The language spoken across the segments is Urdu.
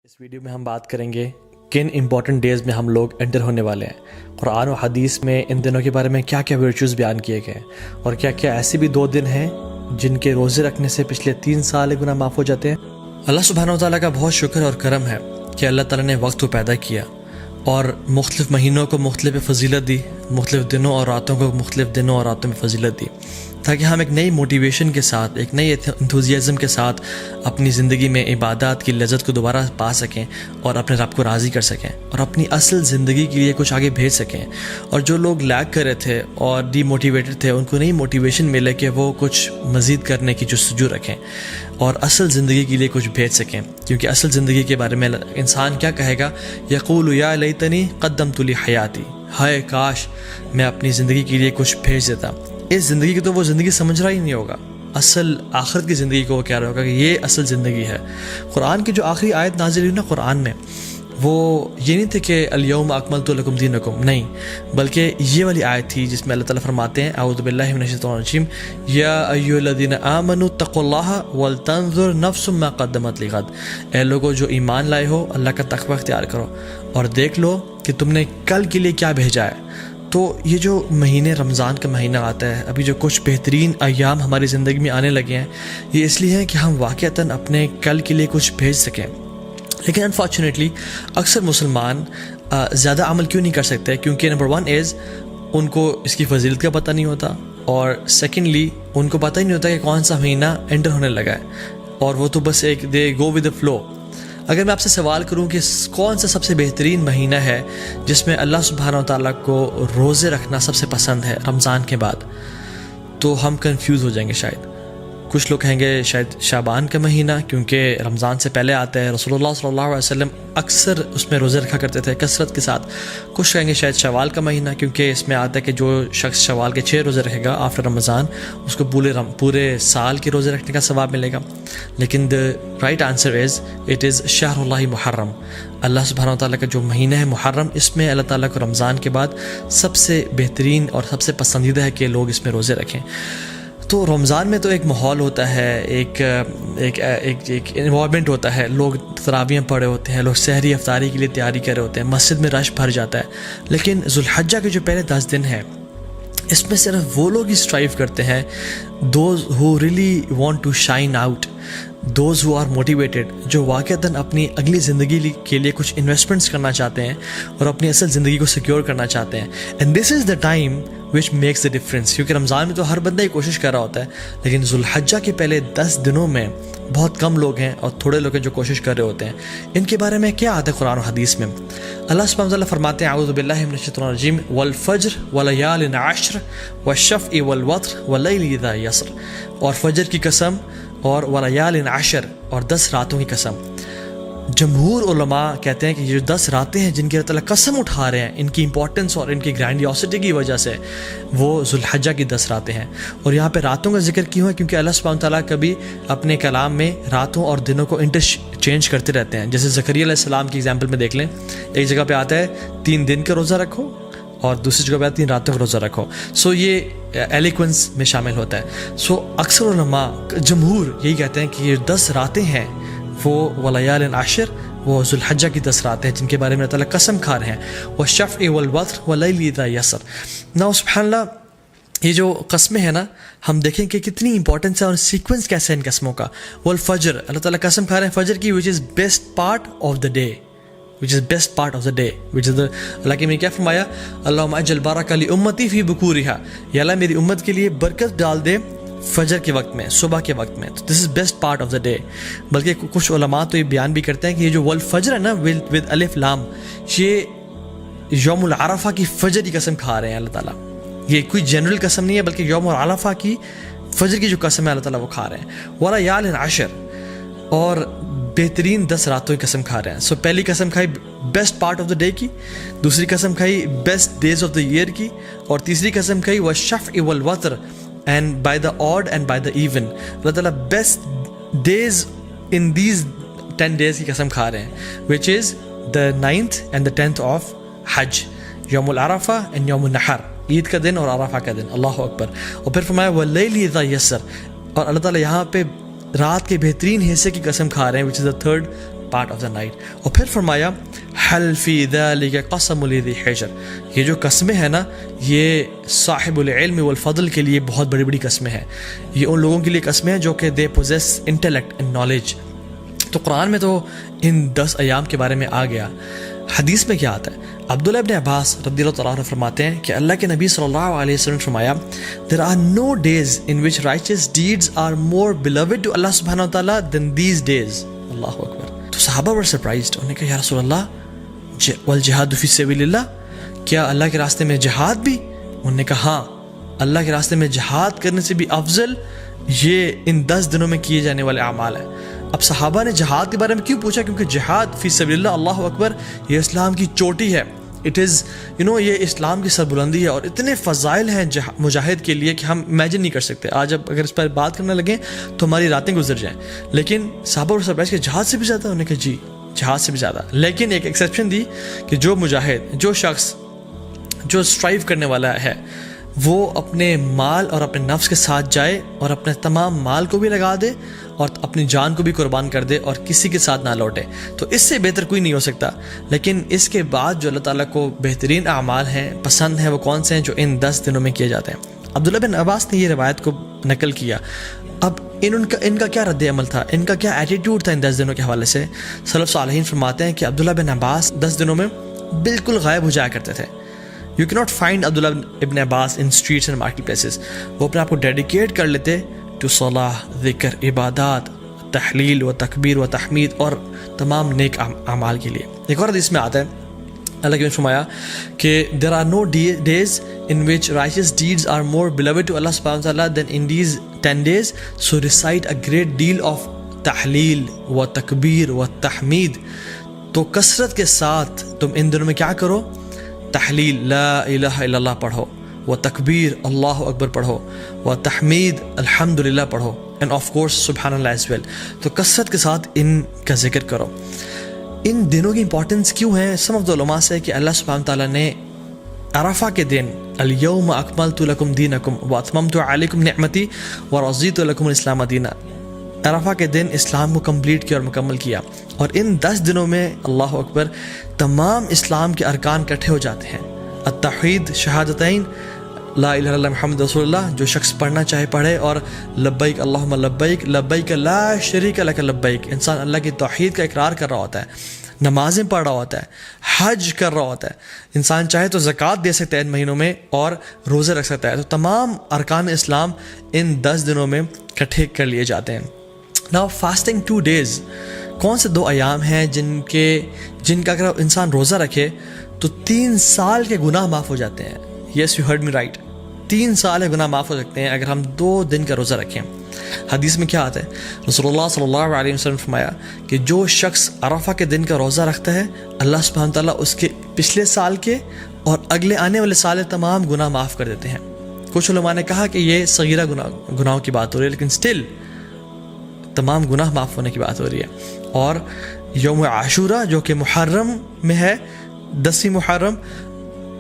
اس ویڈیو میں ہم بات کریں گے کن امپورٹنٹ ڈیز میں ہم لوگ انٹر ہونے والے ہیں۔ قرآن و حدیث میں ان دنوں کے بارے میں کیا کیا ورچوز بیان کیے گئے ہیں اور کیا کیا ایسے بھی 2 دن ہیں جن کے روزے رکھنے سے پچھلے 3 سال گناہ معاف ہو جاتے ہیں۔ اللہ سبحانہ و تعالیٰ کا بہت شکر اور کرم ہے کہ اللہ تعالیٰ نے وقت کو پیدا کیا اور مختلف مہینوں کو مختلف فضیلت دی، مختلف دنوں اور راتوں کو مختلف دنوں اور راتوں میں فضیلت دی، تاکہ ہم ایک نئی موٹیویشن کے ساتھ، ایک نئی انتھوزیازم کے ساتھ اپنی زندگی میں عبادات کی لذت کو دوبارہ پا سکیں اور اپنے رب کو راضی کر سکیں اور اپنی اصل زندگی کے لیے کچھ آگے بھیج سکیں۔ اور جو لوگ لیگ کر رہے تھے اور ڈی موٹیویٹڈ تھے، ان کو نئی موٹیویشن ملے کہ وہ کچھ مزید کرنے کی جستجو رکھیں اور اصل زندگی کے لیے کچھ بھیج سکیں، کیونکہ اصل زندگی کے بارے میں انسان کیا کہے گا؟ یقول یا لیتنی قدمت لی حیاتی، ہائے کاش میں اپنی زندگی کے لیے کچھ بھیج دیتا۔ اس زندگی کی تو وہ زندگی سمجھ رہا ہی نہیں ہوگا، اصل آخرت کی زندگی کو وہ کہہ رہا ہوگا کہ یہ اصل زندگی ہے۔ قرآن کی جو آخری آیت نازل ہوئی نا قرآن میں، وہ یہ نہیں تھے کہ الیوم اکملت لکم دینکم، نہیں، بلکہ یہ والی آیت تھی جس میں اللہ تعالیٰ فرماتے ہیں اعوذ باللہ من الشیطان الرجیم یا ایھا الذین آمنوا اتقوا اللہ ولتنظر نفس ما قدمت لغد، اے لوگوں جو ایمان لائے ہو اللہ کا تقوی اختیار کرو اور دیکھ لو کہ تم نے کل کے لیے کیا بھیجا ہے۔ تو یہ جو مہینے رمضان کا مہینہ آتا ہے، ابھی جو کچھ بہترین ایام ہماری زندگی میں آنے لگے ہیں، یہ اس لیے ہے کہ ہم واقعتاً اپنے کل کے لیے کچھ بھیج سکیں۔ لیکن انفارچونیٹلی اکثر مسلمان زیادہ عمل کیوں نہیں کر سکتے؟ کیونکہ نمبر 1 از ان کو اس کی فضیلت کا پتہ نہیں ہوتا، اور سیکنڈلی ان کو پتہ ہی نہیں ہوتا کہ کون سا مہینہ انٹر ہونے لگا ہے، اور وہ تو بس ایک دے گو ود دا فلو۔ اگر میں آپ سے سوال کروں کہ کون سا سب سے بہترین مہینہ ہے جس میں اللہ سبحانہ و تعالیٰ کو روزے رکھنا سب سے پسند ہے رمضان کے بعد، تو ہم کنفیوز ہو جائیں گے شاید۔ کچھ لوگ کہیں گے شاید شعبان کا مہینہ، کیونکہ رمضان سے پہلے آتا ہے، رسول اللہ صلی اللہ علیہ وسلم اکثر اس میں روزے رکھا کرتے تھے کثرت کے ساتھ۔ کچھ کہیں گے شاید شوال کا مہینہ، کیونکہ اس میں آتا ہے کہ جو شخص شوال کے 6 روزے رکھے گا آفٹر رمضان، اس کو پورے سال کے روزے رکھنے کا ثواب ملے گا۔ لیکن the right answer is it is شہر اللہ محرم، اللہ سبحانہ و تعالیٰ کا جو مہینہ ہے محرم، اس میں اللہ تعالیٰ کو رمضان کے بعد سب سے بہترین اور سب سے پسندیدہ ہے کہ لوگ اس میں روزے رکھیں۔ تو رمضان میں تو ایک ماحول ہوتا ہے، ایک انوائرمنٹ ہوتا ہے، لوگ تراویح پڑھے ہوتے ہیں، لوگ سحری افطاری کے لیے تیاری کر رہے ہوتے ہیں، مسجد میں رش بھر جاتا ہے۔ لیکن ذوالحجہ کے جو پہلے 10 دن ہیں، اس میں صرف وہ لوگ ہی اسٹرائیو کرتے ہیں، those who really want to shine out, those who are motivated, جو واقعتاً اپنی اگلی زندگی کے لیے کچھ انویسٹمنٹس کرنا چاہتے ہیں اور اپنی اصل زندگی کو سیکیور کرنا چاہتے ہیں۔ And this is the time which makes the difference, کیونکہ رمضان میں تو ہر بندہ ہی کوشش کر رہا ہوتا ہے، لیکن ذوالحجہ کے پہلے 10 دنوں میں بہت کم لوگ ہیں اور تھوڑے لوگ ہیں جو کوشش کر رہے ہوتے ہیں۔ ان کے بارے میں کیا آتا ہے قرآن و حدیث میں؟ اللہ سبحانہ وتعالیٰ فرماتے ہیں اعوذ باللہ من الشیطان الرجیم والفجر ولیال عشر والشفع والوتر واللیل اذا یسر، اور فجر کی قسم اور ولیال عشر، اور 10 راتوں کی قسم۔ جمہور علماء کہتے ہیں کہ یہ جو 10 راتیں ہیں جن کی اللہ تعالیٰ قسم اٹھا رہے ہیں، ان کی امپورٹنس اور ان کی گرینڈیوسٹی کی وجہ سے، وہ ذوالحجہ کی 10 راتیں ہیں۔ اور یہاں پہ راتوں کا ذکر کیوں ہے؟ کیونکہ اللہ سبحانہ تعالیٰ کبھی اپنے کلام میں راتوں اور دنوں کو انٹرچینج کرتے رہتے ہیں۔ جیسے زکریا علیہ السلام کی ایگزامپل میں دیکھ لیں، ایک جگہ پہ آتا ہے 3 دن کا روزہ رکھو اور دوسری جگہ پہ 3 راتوں کا روزہ رکھو۔ سو یہ ایلیکوینس میں شامل ہوتا ہے۔ سو اکثر علماء جمہور یہی کہتے ہیں کہ یہ 10 راتیں ہیں وہ ولیال عشر، وہ ذوالحجہ کی 10 راتیں ہیں جن کے بارے میں اللہ تعالیٰ قسم کھا رہے ہیں، والشفع والوتر واللیل اذا یسر۔ نا سبحان اللہ، یہ جو قسمیں ہیں نا، ہم دیکھیں کہ کتنی امپورٹنس ہے اور سیکوینس کیسے ہے ان قسموں کا۔ والفجر، اللہ تعالیٰ قسم کھا رہے ہیں فجر کی، which is best part of the day، اللہ کے میں کیا فرمایا؟ اللہم اجل بارک لامتی فی بکورہا، یا اللہ میری امت کے لیے برکت ڈال دے فجر کے وقت میں، صبح کے وقت میں۔ This is best part of the day. بلکہ کچھ علماء تو یہ بیان بھی کرتے ہیں کہ یہ جو والفجر ہے نا ود الف لام، یہ یوم العرفہ کی فجر کی قسم کھا رہے ہیں اللہ تعالیٰ۔ یہ کوئی جنرل قسم نہیں ہے، بلکہ یوم العرفہ کی فجر کی جو قسم ہے اللہ تعالیٰ وہ کھا رہے ہیں۔ ولیال عشر، اور بہترین 10 راتوں کی قسم کھا رہے ہیں۔ سو پہلی قسم کھائی best part of the day کی، دوسری قسم کھائی best days of the year کی، اور تیسری قسم کھائی والشفع والوتر and by the odd and by the even، اللہ تعالیٰ best days in these 10 days کی قسم کھا رہے ہیں، which is the 9th and the 10th of حج، یوم العرفہ and یوم النحر، عید کا دن اور عرفہ کا دن۔ اللہ اکبر۔ اور پھر فرمایا واللیل اذا یسر، اور اللہ تعالیٰ یہاں پہ رات کے بہترین حصے کی قسم کھا رہے ہیں، which is the 3rd part of the night. اور پھر فرمایا حل فی ذلک قسم لذی حجر، یہ جو قسمیں ہیں نا یہ صاحب العلم والفضل کے لیے بہت بڑی بڑی قسمیں ہیں، یہ ان لوگوں کے لیے قسمیں ہیں جو کہ they possess intellect and knowledge. تو قرآن میں تو ان 10 ایام کے بارے میں آ گیا. حدیث میں کیا آتا ہے؟ عبداللہ ابن عباس رضی اللہ تعالیٰ عنہ فرماتے ہیں کہ اللہ کے نبی صلی اللہ علیہ وسلم فرمایا there are no days in which righteous deeds are more beloved to Allah subhanahu wa ta'ala than these days. اللہ اکبر. تو صحابہ were surprised. انہوں نے کہا یا رسول اللہ والجہاد فی سبیل اللہ، کیا اللہ کے راستے میں جہاد بھی؟ انہوں نے کہا ہاں، اللہ کے راستے میں جہاد کرنے سے بھی افضل یہ ان 10 دنوں میں کیے جانے والے اعمال ہیں. اب صحابہ نے جہاد کے بارے میں کیوں پوچھا؟ کیونکہ جہاد فی سبیل اللہ، اللہ اکبر، یہ اسلام کی چوٹی ہے. اٹ از یہ اسلام کی سربلندی ہے، اور اتنے فضائل ہیں مجاہد کے لیے کہ ہم امیجن نہیں کر سکتے. آج اب اگر اس پر بات کرنے لگیں تو ہماری راتیں گزر جائیں. لیکن صحابہ اور سرپرائز کہ جہاد سے بھی زیادہ؟ انہوں نے کہا جی جہاد سے بھی زیادہ. لیکن ایک ایکسیپشن دی کہ جو مجاہد، جو شخص جو اسٹرائیو کرنے والا ہے، وہ اپنے مال اور اپنے نفس کے ساتھ جائے اور اپنے تمام مال کو بھی لگا دے اور اپنی جان کو بھی قربان کر دے اور کسی کے ساتھ نہ لوٹے، تو اس سے بہتر کوئی نہیں ہو سکتا. لیکن اس کے بعد جو اللہ تعالیٰ کو بہترین اعمال ہیں، پسند ہیں، وہ کون سے ہیں؟ جو ان 10 دنوں میں کیے جاتے ہیں. عبداللہ بن عباس نے یہ روایت کو نقل کیا. اب ان کا کیا رد عمل تھا، ان کا کیا ایٹیٹیوڈ تھا ان 10 دنوں کے حوالے سے؟ سلف صالحین فرماتے ہیں کہ عبداللہ بن عباس 10 دنوں میں بالکل غائب ہو جایا کرتے تھے. یو کی ناٹ فائنڈ عبداللہ ابن عباس ان اسٹریٹس اینڈ مارکیٹ پلیسز. وہ اپنے آپ کو ڈیڈیکیٹ کر لیتے ٹو صلاح، ذکر، عبادات، تحلیل و تکبیر و تحمید اور تمام نیک اعمال کے لیے. ایک اور حدیث میں آتا ہے اللہ نے فرمایا کہ there are no days in which righteous deeds are more beloved to Allah subhanahu wa ta'ala than in these 10 days, so recite a great deal of تحلیل و تکبیر و تحمید. تو کثرت کے ساتھ تم ان دنوں میں کیا کرو؟ تحلیل لا الہ الا اللہ پڑھو، و تکبیر اللہ اکبر پڑھو، و تحمید الحمدللہ پڑھو، اینڈ آف کورس سبحان اللہ ایز ویل. تو کثرت کے ساتھ ان کا ذکر کرو. ان دنوں کی امپورٹنس کیوں ہے؟ سم آف دا علماء سے کہ اللہ سبحانہ تعالیٰ نے عرفہ کے دن الیوم اکملت لکم دینکم واتممت علیکم نعمتی ورضیت لکم الاسلام دینا، عرفہ کے دن اسلام کو کمپلیٹ کیا اور مکمل کیا. اور ان 10 دنوں میں اللہ اکبر تمام اسلام کے ارکان اکٹھے ہو جاتے ہیں. التوحید، شہادتین، لا الہ الا اللہ محمد رسول اللہ، جو شخص پڑھنا چاہے پڑھے، اور لبیک اللہم لبیک لبیک لا شریک لک لبیک. انسان اللہ کی توحید کا اقرار کر رہا ہوتا ہے، نمازیں پڑھ رہا ہوتا ہے، حج کر رہا ہوتا ہے. انسان چاہے تو زکوٰۃ دے سکتا ہے ان مہینوں میں اور روزے رکھ سکتا ہے. تو تمام ارکان اسلام ان 10 دنوں میں اکٹھے کر لیے جاتے ہیں. Now fasting 2 days، کون سے 2 ایام ہیں جن کا اگر انسان روزہ رکھے تو 3 سال کے گناہ معاف ہو جاتے ہیں. Yes you heard me right, 3 سال کے گناہ معاف ہو سکتے ہیں اگر ہم 2 دن کا روزہ رکھیں. حدیث میں کیا آتا ہے؟ رسول اللہ صلی اللہ علیہ وسلم فرمایا کہ جو شخص عرفہ کے دن کا روزہ رکھتا ہے اللہ سبحانہ تعالیٰ اس کے پچھلے سال کے اور اگلے آنے والے سال کے تمام گناہ معاف کر دیتے ہیں. کچھ علماء نے کہا کہ یہ صغیرہ گناہوں کی بات ہو رہی ہے، لیکن سٹل تمام گناہ معاف ہونے کی بات ہو رہی ہے. اور یوم عاشورہ جو کہ محرم میں ہے، 10 محرم،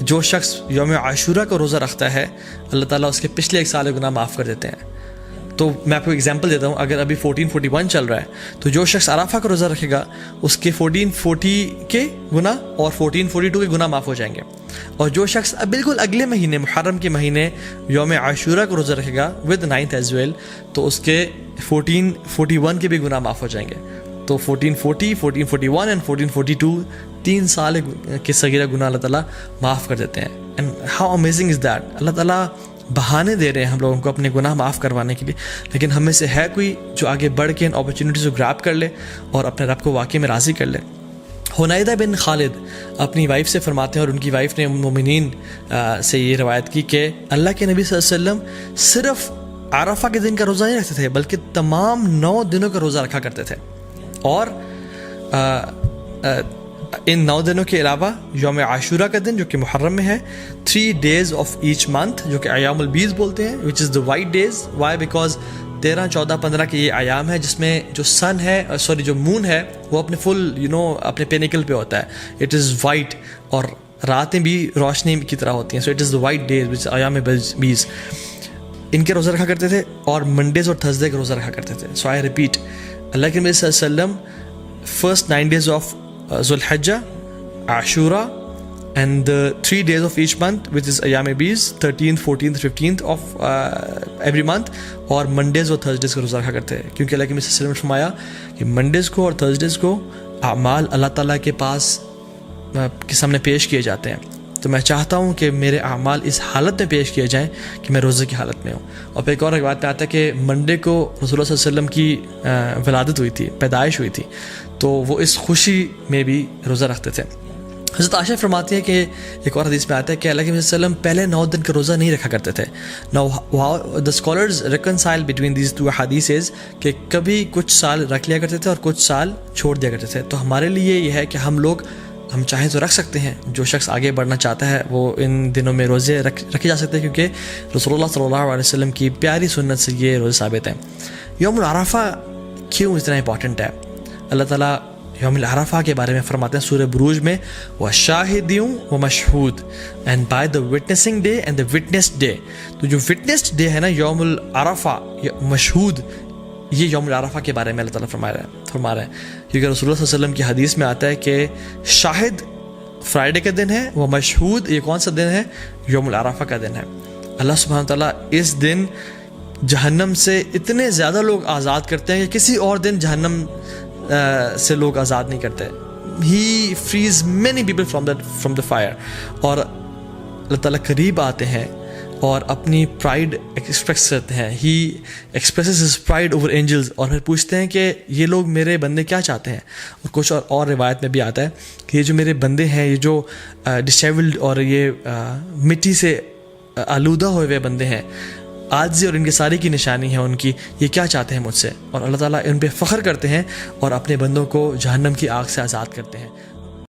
جو شخص یوم عاشورہ کو روزہ رکھتا ہے اللہ تعالیٰ اس کے پچھلے 1 سال کے گناہ معاف کر دیتے ہیں. تو میں آپ کو ایگزامپل دیتا ہوں. اگر ابھی 1441 چل رہا ہے تو جو شخص عرفہ کا روزہ رکھے گا اس کے 1440 کے گناہ اور 1442 کے گناہ معاف ہو جائیں گے. اور جو شخص بالکل اگلے مہینے محرم کے مہینے یوم عاشورہ کو روزہ رکھے گا ود 9th ایز ویل، تو اس کے 1441 کے بھی گناہ معاف ہو جائیں گے. تو 1440، 1441 اینڈ 1442 3 سال کے صغیرہ گناہ اللہ تعالیٰ معاف کر دیتے ہیں. And how amazing is that. اللہ تعالیٰ بہانے دے رہے ہیں ہم لوگوں کو اپنے گناہ معاف کروانے کے لیے، لیکن ہم میں سے ہے کوئی جو آگے بڑھ کے ان اپرچونیٹیز کو گراب کر لے اور اپنے رب کو واقعی میں راضی کر لے. حنیدہ بن خالد اپنی وائف سے فرماتے ہیں، اور ان کی وائف نے مومنین سے یہ روایت کی کہ اللہ کے نبی صلی اللہ علیہ وسلم صرف عرفہ کے دن کا روزہ نہیں رکھتے تھے بلکہ تمام 9 دنوں کا روزہ رکھا کرتے تھے. اور ان 9 دنوں کے علاوہ یوم عاشورہ کا دن جو کہ محرم میں ہے، 3 days of each month جو کہ ایام البیض بولتے ہیں، which is the white days. Why? Because 13، 14، 15 کے یہ ایام ہے جس میں جو سن ہے جو مون ہے وہ اپنے فل اپنے پینیکل پہ ہوتا ہے. اٹ از وائٹ اور راتیں بھی روشنی کی طرح ہوتی ہیں. So it is the white days which ایام بیض. ان کے روزہ رکھا کرتے تھے اور منڈیز اور تھرسڈے کے روزہ رکھا کرتے تھے. سو آئی ریپیٹ، اللہ کے نبی صلی اللہ علیہ وسلم first 9 days of Zulhijjah, Ashura, and the 3 days of each month, which is Ayyam Beez, 13th, 14th, 15th of every month, اور منڈیز اور تھرسڈیز کو روزہ رکھا کرتے ہیں، کیونکہ اللہ کے نبی صلی اللہ علیہ وسلم نے فرمایا کہ منڈیز کو اور تھرسڈیز کو اعمال اللہ تعالیٰ کے پاس کے سامنے پیش کیے جاتے ہیں. تو میں چاہتا ہوں کہ میرے اعمال اس حالت میں پیش کیے جائیں کہ میں روزے کی حالت میں ہوں. اور پھر ایک اور روایت میں آتا ہے کہ منڈے کو رسول اللہ صلی اللہ علیہ وسلم کی ولادت ہوئی تھی، پیدائش ہوئی تھی، تو وہ اس خوشی میں بھی روزہ رکھتے تھے. حضرت عائشہ فرماتی ہے کہ ایک اور حدیث میں آتا ہے کہ اللہ کے نبی صلی اللہ علیہ وسلم پہلے 9 دن کا روزہ نہیں رکھا کرتے تھے. Now the scholars reconcile between these two hadiths کہ کبھی کچھ سال رکھ لیا کرتے تھے اور کچھ سال چھوڑ دیا کرتے تھے. تو ہمارے لیے یہ ہے کہ ہم چاہیں تو رکھ سکتے ہیں. جو شخص آگے بڑھنا چاہتا ہے وہ ان دنوں میں روزے رکھے جا سکتے ہیں، کیونکہ رسول اللہ صلی اللہ علیہ وسلم کی پیاری سنت سے یہ روزے ثابت ہیں. یوم العرفہ کیوں اتنا امپورٹنٹ ہے؟ اللہ تعالیٰ یوم العرفہ کے بارے میں فرماتے ہیں سورہ بروج میں، وَشَاهِدٍ وَمَشْهُودٍ and by the witnessing day and the witnessed day. تو جو witnessed day ہے نا یوم العرفہ، مشہود، یہ یوم العرفہ کے بارے میں اللہ تعالیٰ فرما رہا ہے، کیونکہ رسول اللہ صلی اللہ علیہ وسلم کی حدیث میں آتا ہے کہ شاہد فرائیڈے کا دن ہے، وہ مشہود یہ کون سا دن ہے؟ یوم العرفہ کا دن ہے. اللہ سبحانہ تعالیٰ اس دن جہنم سے اتنے زیادہ لوگ آزاد کرتے ہیں کہ کسی اور دن جہنم سے لوگ آزاد نہیں کرتے. He frees many people from the fire. اور اللہ تعالیٰ قریب آتے ہیں اور اپنی پرائڈ ایکسپریس کرتے ہیں. He expresses his pride over angels, اور پھر پوچھتے ہیں کہ یہ لوگ میرے بندے کیا چاہتے ہیں. اور کچھ اور روایت میں بھی آتا ہے کہ یہ جو میرے بندے ہیں، یہ جو ڈسیبلڈ اور یہ مٹی سے آلودہ ہوئے ہوئے بندے ہیں، عاجزی اور ان کی ساری کی نشانی ہے ان کی، یہ کیا چاہتے ہیں مجھ سے. اور اللہ تعالیٰ ان پہ فخر کرتے ہیں اور اپنے بندوں کو جہنم کی آگ سے آزاد کرتے ہیں.